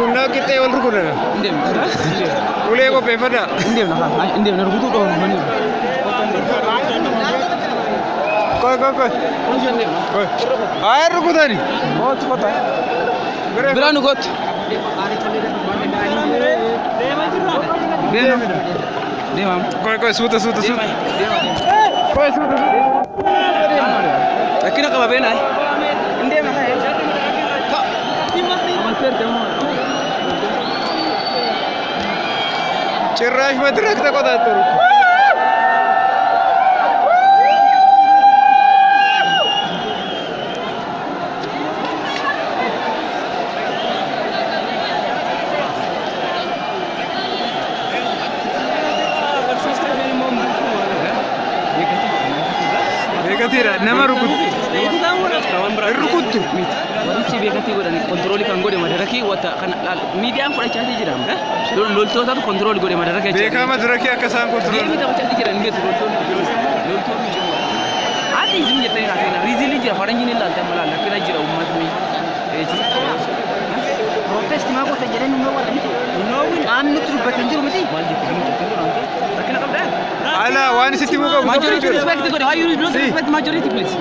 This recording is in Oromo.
Kunna kita yang rukun na. Boleh ko paper na. India na. India na rukutu ko mani. Koi. Koi. Air rukudani. Bahut pata. Beranu got. Demam. Koi suta. Koi suta. Lakini kama bena. India na hai. Cerrah madrak tak kau tahu. Bekatira, nama rukut. Rukut tu. Wanti bekati godani control kan gode madaraki wata kan media am fara chati jiram lol to ta control gode madaraki Beka madaraki akasan control mi ta chati jiran nge lol to ati jinje tay na na rizili jira fara njini la ta mala lakina jira ummat mi protest ma ko ta jiran no wala no am nutru batanjiru mati waldi lakina kabda ala wani siti muka majority respect gode why you don't respect majority please